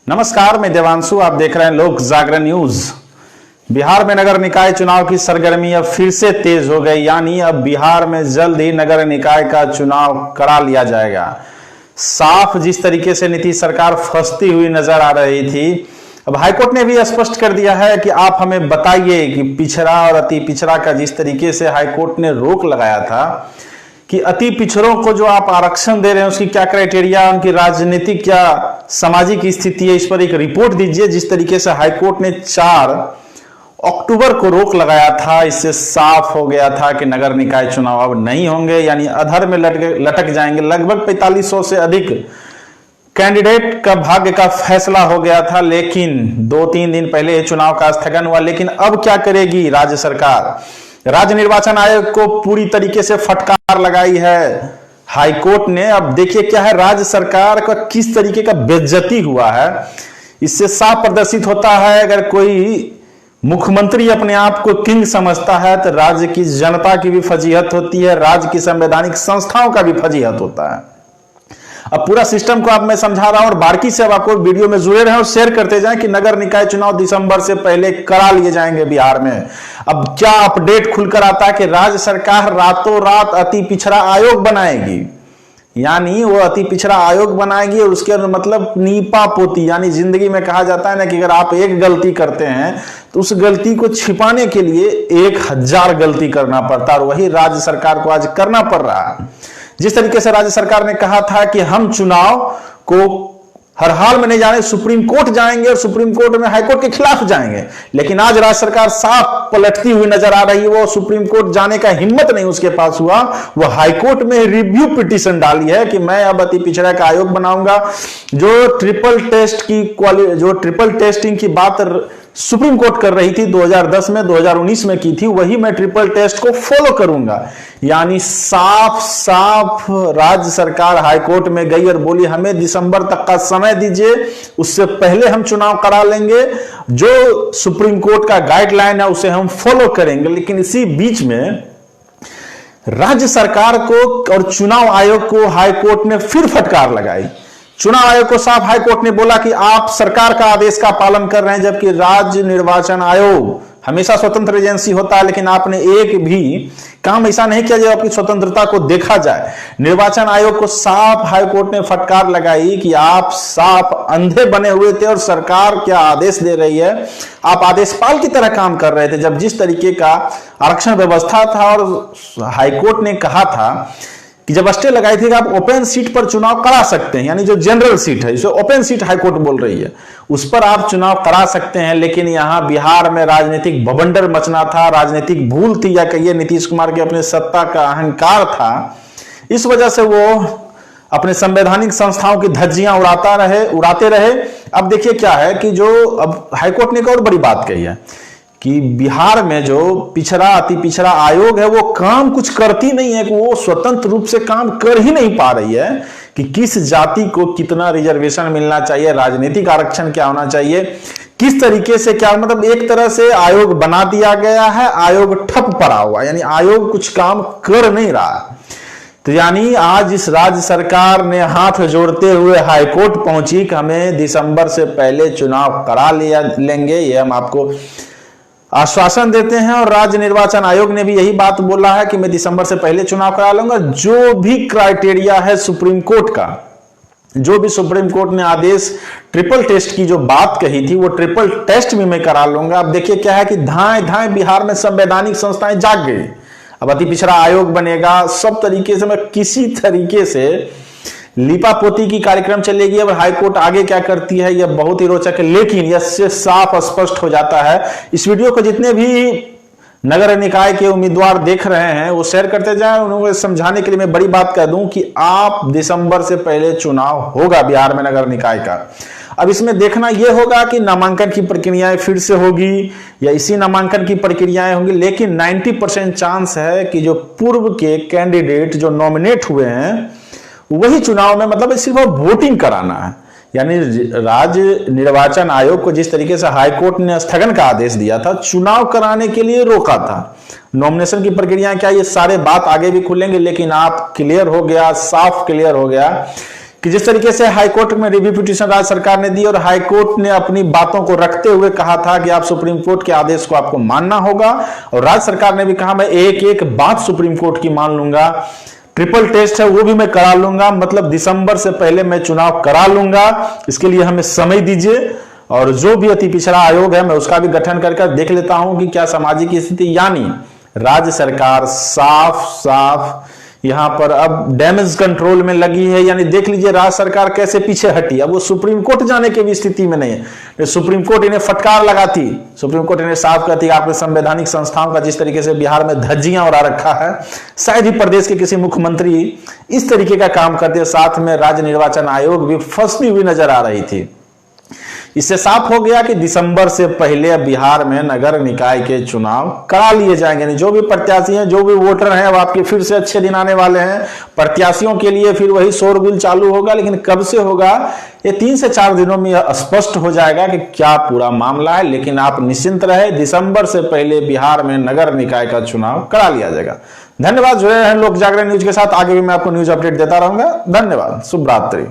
नमस्कार, मैं देवांशु। आप देख रहे हैं लोक जागरण न्यूज। बिहार में नगर निकाय चुनाव की सरगर्मी अब फिर से तेज हो गई, यानी अब बिहार में जल्द ही नगर निकाय का चुनाव करा लिया जाएगा। साफ जिस तरीके से नीतीश सरकार फंसती हुई नजर आ रही थी, अब हाईकोर्ट ने भी स्पष्ट कर दिया है कि आप हमें बताइए कि पिछड़ा और अति पिछड़ा का जिस तरीके से हाईकोर्ट ने रोक लगाया था कि अति पिछड़ों को जो आप आरक्षण दे रहे हैं उसकी क्या क्राइटेरिया, उनकी राजनीतिक क्या सामाजिक स्थिति है, इस पर एक रिपोर्ट दीजिए। जिस तरीके से हाईकोर्ट ने 4 अक्टूबर को रोक लगाया था, इससे साफ हो गया था कि नगर निकाय चुनाव अब नहीं होंगे, यानी अधर में लटक जाएंगे। लगभग 4500 से अधिक कैंडिडेट का भाग्य का फैसला हो गया था, लेकिन 2-3 दिन पहले चुनाव का स्थगन हुआ। लेकिन अब क्या करेगी राज्य सरकार? राज्य निर्वाचन आयोग को पूरी तरीके से फटकार लगाई है हाईकोर्ट ने। अब देखिए क्या है, राज्य सरकार का किस तरीके का बेइज्जती हुआ है। इससे साफ प्रदर्शित होता है, अगर कोई मुख्यमंत्री अपने आप को किंग समझता है तो राज्य की जनता की भी फजीहत होती है, राज्य की संवैधानिक संस्थाओं का भी फजीहत होता है। अब पूरा सिस्टम को आप मैं समझा रहा हूं और बारीकी से अब आपको वीडियो में जुड़े रहें और शेयर करते जाएं कि नगर निकाय चुनाव दिसंबर से पहले करा लिए जाएंगे बिहार में। अब क्या अपडेट खुलकर आता है कि राज्य सरकार रातों रात अति पिछड़ा आयोग बनाएगी, यानी वो अति पिछड़ा आयोग बनाएगी और उसके मतलब नीपा पोती, यानी जिंदगी में कहा जाता है ना कि अगर आप एक गलती करते हैं तो उस गलती को छिपाने के लिए 1000 गलती करना पड़ता है, और वही राज्य सरकार को आज करना पड़ रहा है। जिस तरीके से राज्य सरकार ने कहा था कि हम चुनाव को हर हाल में नहीं जाने, सुप्रीम कोर्ट जाएंगे और सुप्रीम कोर्ट में हाईकोर्ट के खिलाफ जाएंगे, लेकिन आज राज्य सरकार साफ पलटती हुई नजर आ रही है। वो सुप्रीम कोर्ट जाने का हिम्मत नहीं उसके पास हुआ, वो हाईकोर्ट में रिव्यू पिटीशन डाली है कि मैं अब अति पिछड़ा का आयोग बनाऊंगा। जो ट्रिपल टेस्टिंग की बात सुप्रीम कोर्ट कर रही थी 2010 में, 2019 में की थी, वही मैं ट्रिपल टेस्ट को फॉलो करूंगा। यानी साफ साफ राज्य सरकार हाईकोर्ट में गई और बोली हमें दिसंबर तक का समय दीजिए, उससे पहले हम चुनाव करा लेंगे, जो सुप्रीम कोर्ट का गाइडलाइन है उसे हम फॉलो करेंगे। लेकिन इसी बीच में राज्य सरकार को और चुनाव आयोग को हाईकोर्ट ने फिर फटकार लगाई। चुनाव आयोग को साफ हाईकोर्ट ने बोला कि आप सरकार का आदेश का पालन कर रहे हैं, जबकि राज्य निर्वाचन आयोग हमेशा स्वतंत्र एजेंसी होता है, लेकिन आपने एक भी काम ऐसा नहीं किया जो आपकी स्वतंत्रता को देखा जाए। निर्वाचन आयोग को साफ हाईकोर्ट ने फटकार लगाई कि आप साफ अंधे बने हुए थे और सरकार क्या आदेश दे रही है, आप आदेशपाल की तरह काम कर रहे थे। जब जिस तरीके का आरक्षण व्यवस्था था और हाईकोर्ट ने कहा था कि जब स्टे लगाई थी कि आप ओपन सीट पर चुनाव करा सकते हैं, यानी जो जनरल सीट है, इसे ओपन सीट हाईकोर्ट बोल रही है, उस पर आप चुनाव करा सकते हैं। लेकिन यहां बिहार में राजनीतिक बवंडर मचना था, राजनीतिक भूल थी, या कहिए नीतीश कुमार के अपने सत्ता का अहंकार था। इस वजह से वो अपने संवैधानिक संस्थाओं की धज्जियां उड़ाते रहे। अब देखिए क्या है कि जो अब हाईकोर्ट ने एक और बड़ी बात कही है कि बिहार में जो पिछड़ा अति पिछड़ा आयोग है वो काम कुछ करती नहीं है, कि वो स्वतंत्र रूप से काम कर ही नहीं पा रही है कि किस जाति को कितना रिजर्वेशन मिलना चाहिए, राजनीतिक आरक्षण क्या होना चाहिए, किस तरीके से क्या, मतलब एक तरह से आयोग बना दिया गया है, आयोग ठप पड़ा हुआ, यानी आयोग कुछ काम कर नहीं रहा। तो यानी आज इस राज्य सरकार ने हाथ जोड़ते हुए हाईकोर्ट पहुंची कि हमें दिसंबर से पहले चुनाव करा लेंगे, ये हम आपको आश्वासन देते हैं। और राज्य निर्वाचन आयोग ने भी यही बात बोला है कि मैं दिसंबर से पहले चुनाव करा लूंगा। जो भी क्राइटेरिया है सुप्रीम कोर्ट का, जो भी सुप्रीम कोर्ट ने आदेश ट्रिपल टेस्ट की जो बात कही थी, वो ट्रिपल टेस्ट भी मैं करा लूंगा। अब देखिए क्या है कि धाए धाए बिहार में संवैधानिक संस्थाएं जाग गई। अब अति पिछड़ा आयोग बनेगा, सब तरीके से, मैं किसी तरीके से लीपा पोती की कार्यक्रम चलेगी। अब हाईकोर्ट आगे क्या करती है यह बहुत ही रोचक है, लेकिन इससे साफ स्पष्ट हो जाता है। इस वीडियो को जितने भी नगर निकाय के उम्मीदवार देख रहे हैं वो शेयर करते जाएं। उन्हें समझाने के लिए मैं बड़ी बात कह दूं कि आप दिसंबर से पहले चुनाव होगा बिहार में नगर निकाय का। अब इसमें देखना यह होगा कि नामांकन की प्रक्रियाएं फिर से होगी या इसी नामांकन की प्रक्रियाएं होंगी, लेकिन 90% चांस है कि जो पूर्व के कैंडिडेट जो नॉमिनेट हुए हैं वही चुनाव में, मतलब सिर्फ वोटिंग कराना है। यानी राज्य निर्वाचन आयोग को जिस तरीके से हाईकोर्ट ने स्थगन का आदेश दिया था, चुनाव कराने के लिए रोका था, नॉमिनेशन की प्रक्रिया क्या, ये सारे बात आगे भी खुलेंगे। लेकिन आप क्लियर हो गया, साफ क्लियर हो गया कि जिस तरीके से हाईकोर्ट में रिव्यू पिटीशन राज्य सरकार ने दी और हाईकोर्ट ने अपनी बातों को रखते हुए कहा था कि आप सुप्रीम कोर्ट के आदेश को आपको मानना होगा, और राज्य सरकार ने भी कहा मैं एक एक बात सुप्रीम कोर्ट की मान लूंगा, ट्रिपल टेस्ट है वो भी मैं करा लूंगा, मतलब दिसंबर से पहले मैं चुनाव करा लूंगा, इसके लिए हमें समय दीजिए, और जो भी अति पिछड़ा आयोग है मैं उसका भी गठन करके देख लेता हूं कि क्या सामाजिक स्थिति। यानी राज्य सरकार साफ साफ यहां पर अब डैमेज कंट्रोल में लगी है। यानी देख लीजिए राज्य सरकार कैसे पीछे हटी, अब वो सुप्रीम कोर्ट जाने की भी स्थिति में नहीं है। सुप्रीम कोर्ट इन्हें फटकार लगाती, सुप्रीम कोर्ट इन्हें साफ कहती है आपके संवैधानिक संस्थाओं का जिस तरीके से बिहार में धज्जियां उड़ा रखा है, शायद ही प्रदेश के किसी मुख्यमंत्री इस तरीके का काम करते। साथ में राज्य निर्वाचन आयोग भी फंसती हुई नजर आ रही थी। इससे साफ हो गया कि दिसंबर से पहले बिहार में नगर निकाय के चुनाव करा लिए जाएंगे। नहीं, जो भी प्रत्याशी हैं, जो भी वोटर हैं, अब आपके फिर से अच्छे दिन आने वाले हैं। प्रत्याशियों के लिए फिर वही शोरगुल चालू होगा, लेकिन कब से होगा ये 3 से 4 दिनों में स्पष्ट हो जाएगा कि क्या पूरा मामला है। लेकिन आप निश्चिंत रहे, दिसंबर से पहले बिहार में नगर निकाय का चुनाव करा लिया जाएगा। धन्यवाद, जुड़े रहें लोक जागरण न्यूज के साथ। आगे भी मैं आपको न्यूज अपडेट देता रहूंगा। धन्यवाद, शुभ रात्रि।